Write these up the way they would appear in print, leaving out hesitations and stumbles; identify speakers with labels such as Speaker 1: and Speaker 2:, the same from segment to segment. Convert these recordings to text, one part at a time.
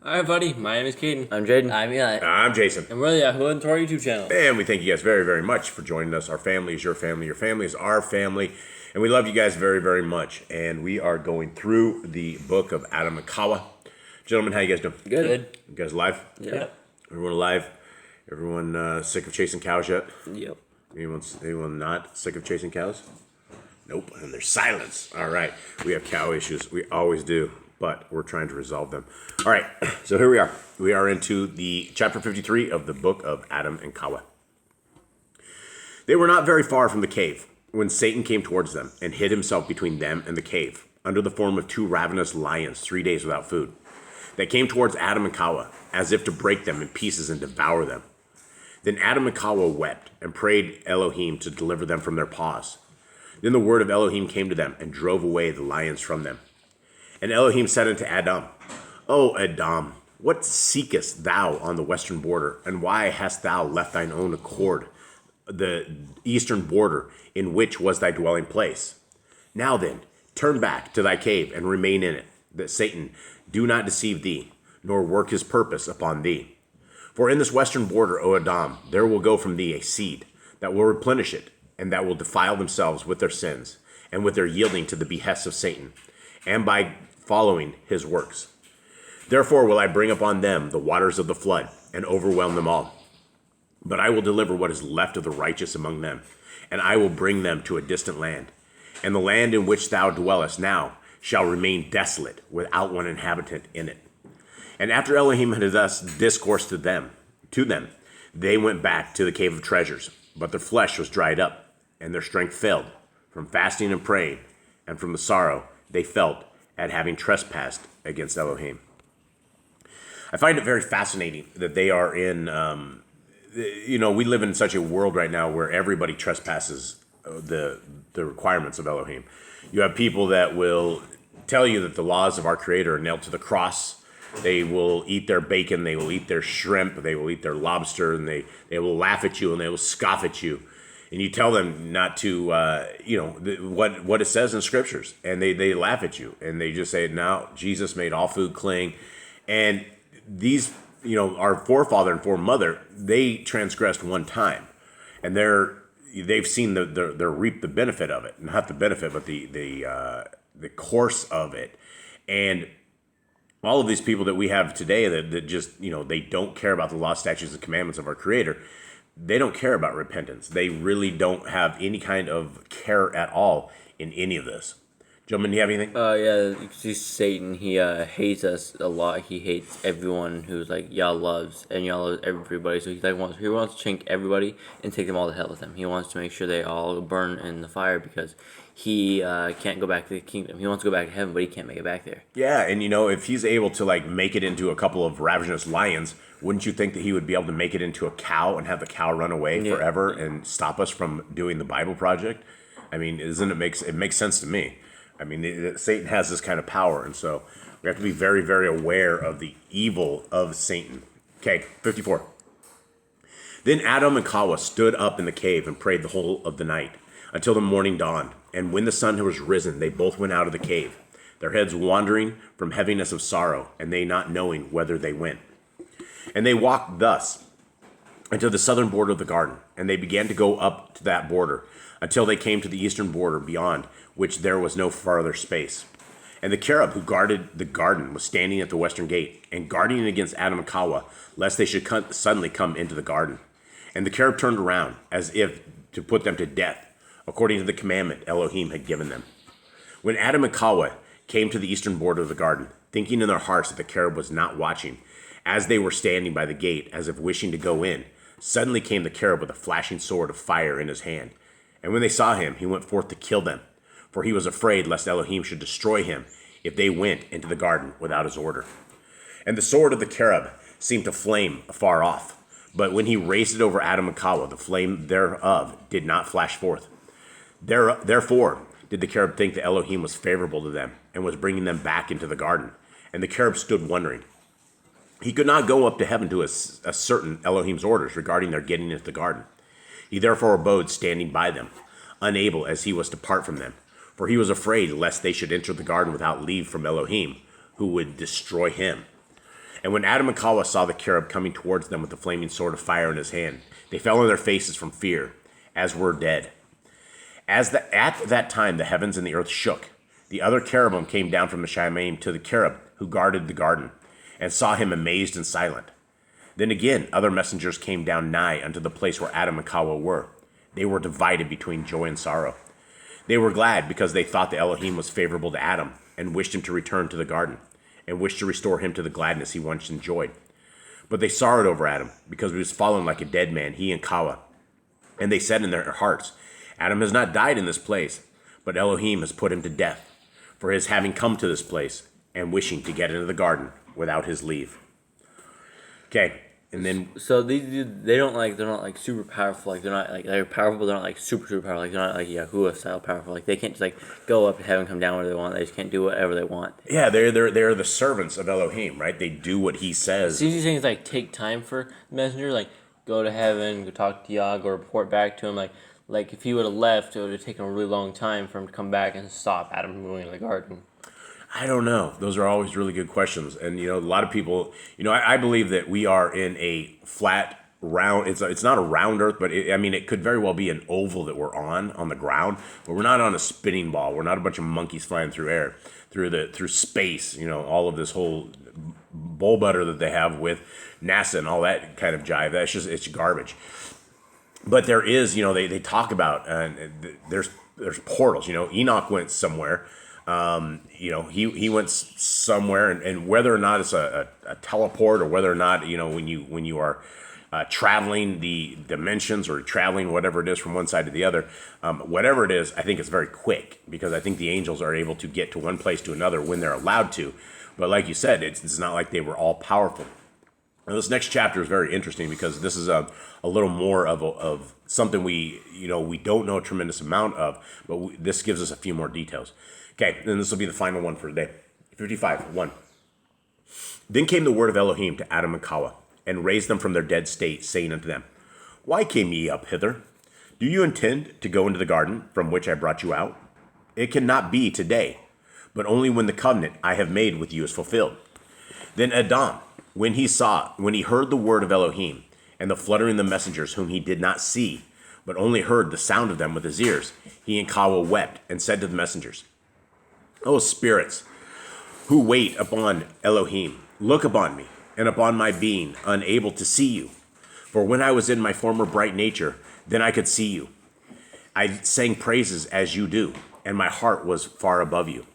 Speaker 1: Hi, buddy. My name is Caden.
Speaker 2: I'm Jaden.
Speaker 3: I'm Eli.
Speaker 4: I'm Jason.
Speaker 1: And we're the Ḥawwah and Torah YouTube channel.
Speaker 4: And we thank you guys very, very much for joining us. Our family is your family. Your family is our family. And we love you guys very, very much. And we are going through the book of Aḍam and Ḥawwah. Gentlemen, how you guys doing?
Speaker 2: Good.
Speaker 4: You guys alive?
Speaker 1: Yep.
Speaker 4: Everyone alive? Everyone sick of chasing cows yet?
Speaker 2: Yep.
Speaker 4: Anyone not sick of chasing cows? Nope. And there's silence. All right. We have cow issues. We always do. But we're trying to resolve them. All right. So here we are. We are into the chapter 53 of the book of Aḍam and Ḥawwah. They were not very far from the cave when Satan came towards them and hid himself between them and the cave under the form of two ravenous lions 3 days without food. They came towards Aḍam and Ḥawwah as if to break them in pieces and devour them. Then Aḍam and Ḥawwah wept and prayed Elohim to deliver them from their paws. Then the word of Elohim came to them and drove away the lions from them. And Elohim said unto Aḍam, O Aḍam, what seekest thou on the western border? And why hast thou left thine own accord, the eastern border, in which was thy dwelling place? Now then, turn back to thy cave and remain in it, that Satan do not deceive thee, nor work his purpose upon thee. For in this western border, O Aḍam, there will go from thee a seed that will replenish it, and that will defile themselves with their sins, and with their yielding to the behests of Satan, and by following his works. Therefore will I bring upon them the waters of the flood, and overwhelm them all. But I will deliver what is left of the righteous among them, and I will bring them to a distant land. And the land in which thou dwellest now shall remain desolate, without one inhabitant in it. And after Elohim had thus discoursed to them, they went back to the cave of treasures, but their flesh was dried up, and their strength failed, from fasting and praying, and from the sorrow they felt at having trespassed against Elohim. I find it very fascinating that they are in, we live in such a world right now where everybody trespasses the requirements of Elohim. You have people that will tell you that the laws of our Creator are nailed to the cross. They will eat their bacon, they will eat their shrimp, they will eat their lobster, and they will laugh at you and they will scoff at you. And you tell them not to, what it says in Scriptures. And they laugh at you. And they just say, no, Jesus made all food clean. And these, our forefather and foremother, they transgressed one time. And they've seen the reap the benefit of it. Not the benefit, but the course of it. And all of these people that we have today that just, they don't care about the law, statutes, and commandments of our Creator. They don't care about repentance. They really don't have any kind of care at all in any of this. Gentlemen, do you have anything?
Speaker 2: Yeah, you see Satan, he hates us a lot. He hates everyone who's like Yah loves, and Yah loves everybody. So he wants to change everybody and take them all to hell with him. He wants to make sure they all burn in the fire because he can't go back to the kingdom. He wants to go back to heaven, but he can't make it back there.
Speaker 4: Yeah, and if he's able to make it into a couple of ravenous lions, wouldn't you think that he would be able to make it into a cow and have the cow run away forever and stop us from doing the Bible project? I mean, it makes sense to me. I mean, Satan has this kind of power, and so we have to be very, very aware of the evil of Satan. Okay, 54. Then Aḍam and Ḥawwah stood up in the cave and prayed the whole of the night until the morning dawned. And when the sun was risen, they both went out of the cave, their heads wandering from heaviness of sorrow, and they not knowing whither they went. And they walked thus until the southern border of the garden, and they began to go up to that border until they came to the eastern border, beyond which there was no farther space. And the cherub who guarded the garden was standing at the western gate, and guarding against Aḍam and Ḥawwah, lest they should suddenly come into the garden. And the cherub turned around, as if to put them to death, according to the commandment Elohim had given them. When Aḍam and Ḥawwah came to the eastern border of the garden, thinking in their hearts that the cherub was not watching, as they were standing by the gate, as if wishing to go in, suddenly came the cherub with a flashing sword of fire in his hand. And when they saw him, he went forth to kill them, for he was afraid lest Elohim should destroy him if they went into the garden without his order. And the sword of the cherub seemed to flame afar off, but when he raised it over Aḍam and Ḥawwah, the flame thereof did not flash forth. Therefore did the cherub think that Elohim was favorable to them, and was bringing them back into the garden. And the cherub stood wondering. He could not go up to heaven to ascertain Elohim's orders regarding their getting into the garden. He therefore abode standing by them, unable as he was to part from them, for he was afraid lest they should enter the garden without leave from Elohim, who would destroy him. And when Aḍam and Ḥawwah saw the cherub coming towards them with the flaming sword of fire in his hand, they fell on their faces from fear, as were dead. At that time the heavens and the earth shook. The other cherubim came down from the Shamaim to the cherub who guarded the garden, and saw him amazed and silent. Then again other messengers came down nigh unto the place where Aḍam and Ḥawwah were. They were divided between joy and sorrow. They were glad because they thought that Elohim was favorable to Aḍam, and wished him to return to the garden, and wished to restore him to the gladness he once enjoyed. But they sorrowed over Aḍam, because he was fallen like a dead man, he and Ḥawwah. And they said in their hearts, Aḍam has not died in this place, but Elohim has put him to death, for his having come to this place, and wishing to get into the garden without his leave. Okay, and then...
Speaker 2: So they're not like super powerful, like they're powerful, but they're not like super powerful, like they're not like Yahuwah style powerful, like they can't just like go up and have him come down where they want, they just can't do whatever they want.
Speaker 4: Yeah, they're the servants of Elohim, right? They do what he says.
Speaker 1: It's easy things like take time for the messenger, like go to heaven, go talk to Yah, go report back to him, like if he would have left, it would have taken a really long time for him to come back and stop Aḍam from going to the garden.
Speaker 4: I don't know. Those are always really good questions. And, a lot of people, I believe that we are in a flat, round, it's not a round earth, but it could very well be an oval that we're on the ground, but we're not on a spinning ball. We're not a bunch of monkeys flying through through space, all of this whole bull butter that they have with NASA and all that kind of jive. It's garbage. But there is, they talk about, there's portals, Enoch went somewhere. He went somewhere, and whether or not it's a teleport, or whether or not when you are traveling the dimensions or traveling whatever it is from one side to the other, whatever it is, I think it's very quick, because I think the angels are able to get to one place to another when they're allowed to. But like you said, it's not like they were all powerful. Now, this next chapter is very interesting because this is a little more of something we don't know a tremendous amount of, but this gives us a few more details. Okay, and this will be the final one for today. 55:1. Then came the word of Elohim to Aḍam and Ḥawwah, and raised them from their dead state, saying unto them, Why came ye up hither? Do you intend to go into the garden from which I brought you out? It cannot be today, but only when the covenant I have made with you is fulfilled. Then Aḍam, when he heard the word of Elohim, and the fluttering of the messengers whom he did not see, but only heard the sound of them with his ears, he and Ḥawwah wept, and said to the messengers, O spirits, who wait upon Elohim, look upon me, and upon my being unable to see you. For when I was in my former bright nature, then I could see you. I sang praises as you do, and my heart was far above you.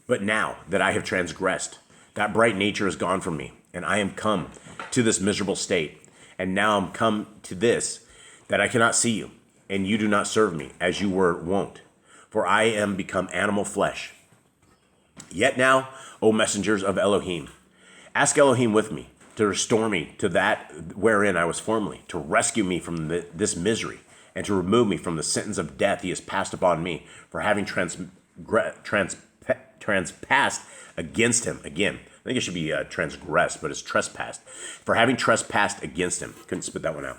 Speaker 4: But now that I have transgressed, that bright nature is gone from me, and I am come to this miserable state. And now I'm come to this, that I cannot see you, and you do not serve me, as you were wont. For I am become animal flesh. Yet now, O messengers of Elohim, ask Elohim with me, to restore me to that wherein I was formerly, to rescue me from this misery, and to remove me from the sentence of death he has passed upon me, for having transpassed against him. Again, I think it should be transgressed, but it's trespassed. For having trespassed against him. Couldn't spit that one out.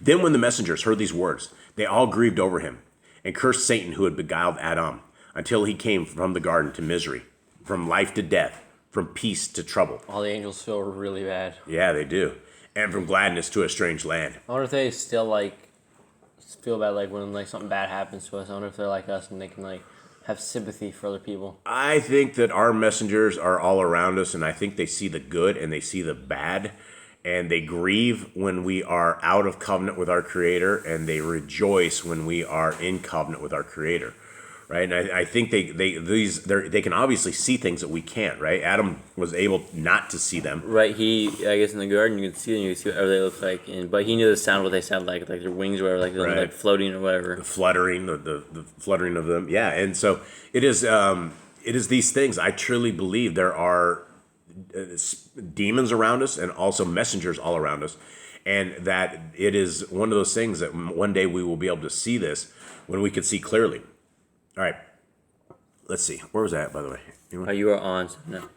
Speaker 4: Then when the messengers heard these words, they all grieved over him, and cursed Satan who had beguiled Aḍam, until he came from the garden to misery, from life to death, from peace to trouble.
Speaker 1: All the angels feel really bad.
Speaker 4: Yeah, they do. And from gladness to a strange land.
Speaker 1: I wonder if they still feel bad when something bad happens to us. I wonder if they're like us and they can have sympathy for other people.
Speaker 4: I think that our messengers are all around us, and I think they see the good and they see the bad, and they grieve when we are out of covenant with our Creator, and they rejoice when we are in covenant with our Creator. Right, and I think they can obviously see things that we can't. Right, Aḍam was able not to see them.
Speaker 2: Right, I guess in the garden you can see them, you can see whatever they look like, but he knew the sound, what they sound like their wings or whatever, them,
Speaker 4: right.
Speaker 2: Floating or whatever.
Speaker 4: The fluttering, the fluttering of them. Yeah, and so it is these things. I truly believe there are demons around us and also messengers all around us, and that it is one of those things that one day we will be able to see this when we can see clearly. All right, let's see. Where was that, by the way?
Speaker 2: You are on. No.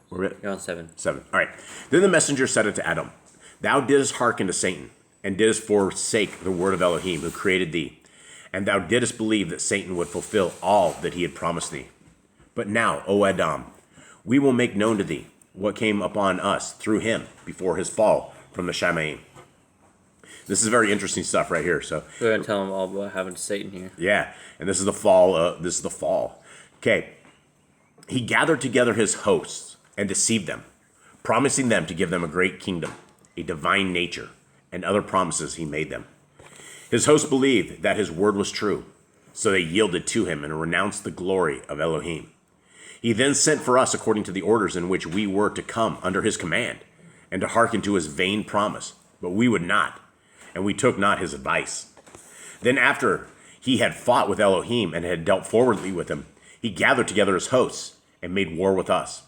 Speaker 4: Where
Speaker 2: You're on 7.
Speaker 4: 7. All right. Then the messenger said unto Aḍam, Thou didst hearken to Satan, and didst forsake the word of Elohim, who created thee. And thou didst believe that Satan would fulfill all that he had promised thee. But now, O Aḍam, we will make known to thee what came upon us through him before his fall from the Shamayim. This is very interesting stuff right here. So
Speaker 2: We're gonna tell him all about having Satan here.
Speaker 4: yeah, and this is the fall. Okay, he gathered together his hosts and deceived them, promising them to give them a great kingdom, a divine nature, and other promises he made them. His hosts believed that his word was true, so they yielded to him and renounced the glory of Elohim. He then sent for us according to the orders in which we were to come under his command, and to hearken to his vain promise, but we would not, and we took not his advice. Then after he had fought with Elohim and had dealt forwardly with him, he gathered together his hosts and made war with us.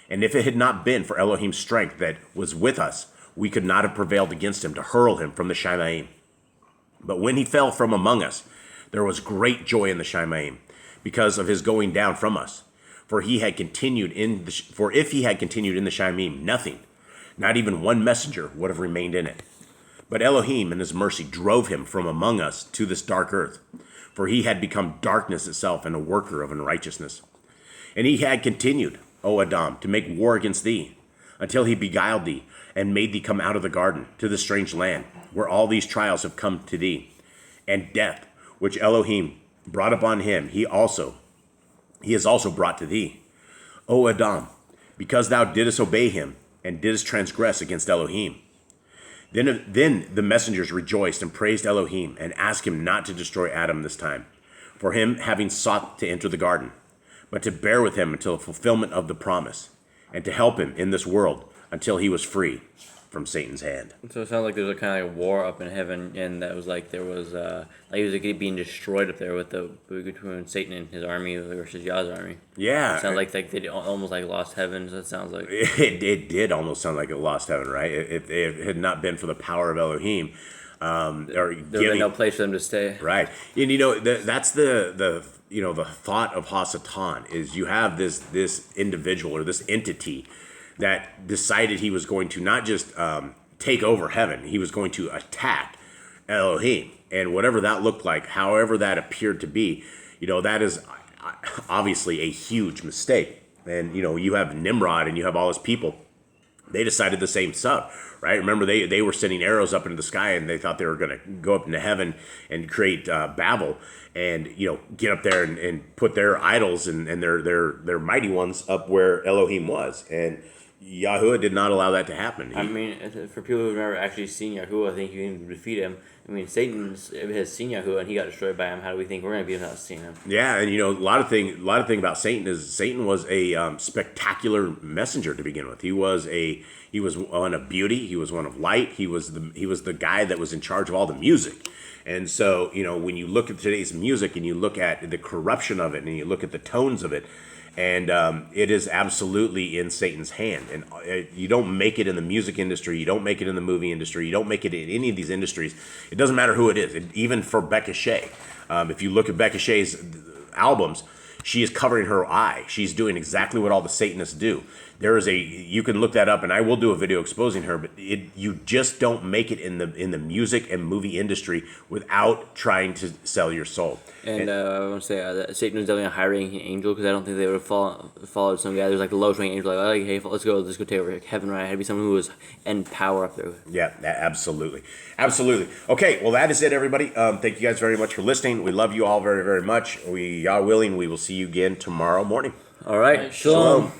Speaker 4: And if it had not been for Elohim's strength that was with us, we could not have prevailed against him to hurl him from the Shamayim. But when he fell from among us, there was great joy in the Shamayim, because of his going down from us. For if he had continued in the Shamayim, nothing, not even one messenger, would have remained in it. But Elohim in his mercy drove him from among us to this dark earth, for he had become darkness itself and a worker of unrighteousness. And he had continued, O Aḍam, to make war against thee, until he beguiled thee, and made thee come out of the garden, to the strange land, where all these trials have come to thee. And death, which Elohim brought upon him, he has also brought to thee. O Aḍam, because thou didst obey him, and didst transgress against Elohim. Then the messengers rejoiced and praised Elohim, and asked him not to destroy Aḍam this time, for him having sought to enter the garden, but to bear with him until the fulfillment of the promise, and to help him in this world until he was free from Satan's hand.
Speaker 2: So it sounds like there's a kind of like war up in heaven, and that was like there was like he was like being destroyed up there with the between Satan and his army versus Yah's army.
Speaker 4: Yeah,
Speaker 2: It sounds like they almost like lost heaven. So it sounds like
Speaker 4: it did almost sound like a lost heaven, right? If it had not been for the power of Elohim, or
Speaker 2: there would be no place for them to stay.
Speaker 4: right? And that's the thought of Hasatan is you have this individual or this entity that decided he was going to not just take over heaven, he was going to attack Elohim. And whatever that looked like, however that appeared to be, that is obviously a huge mistake. And, you have Nimrod and you have all his people. They decided the same stuff, right? Remember, they were sending arrows up into the sky and they thought they were going to go up into heaven and create Babel and, get up there and put their idols and their mighty ones up where Elohim was. And Yahuwah did not allow that to happen.
Speaker 2: I mean, for people who've never actually seen Yahuwah, I think you can defeat him. I mean, Satan has seen Yahuwah and he got destroyed by him. How do we think we're going to be without seeing him?
Speaker 4: Yeah, and a lot of thing about Satan is Satan was a spectacular messenger to begin with. He was one of beauty. He was one of light. He was the guy that was in charge of all the music. And so when you look at today's music and you look at the corruption of it and you look at the tones of it. And it is absolutely in Satan's hand. And you don't make it in the music industry. You don't make it in the movie industry. You don't make it in any of these industries. It doesn't matter who it is. Even for Becca Shea. If you look at Becca Shea's albums, she is covering her eye. She's doing exactly what all the Satanists do. You can look that up, and I will do a video exposing her, but you just don't make it in the music and movie industry without trying to sell your soul.
Speaker 2: And I want to say that Satan was definitely a high-ranking angel, because I don't think they would have followed some guy. There's like the lowest-ranking angel, like, hey, let's go take over heaven, right? It had to be someone who was in power up there.
Speaker 4: Yeah, absolutely. Okay, well, that is it, everybody. Thank you guys very much for listening. We love you all very, very much. Yah willing, we will see you again tomorrow morning.
Speaker 2: All right, shalom.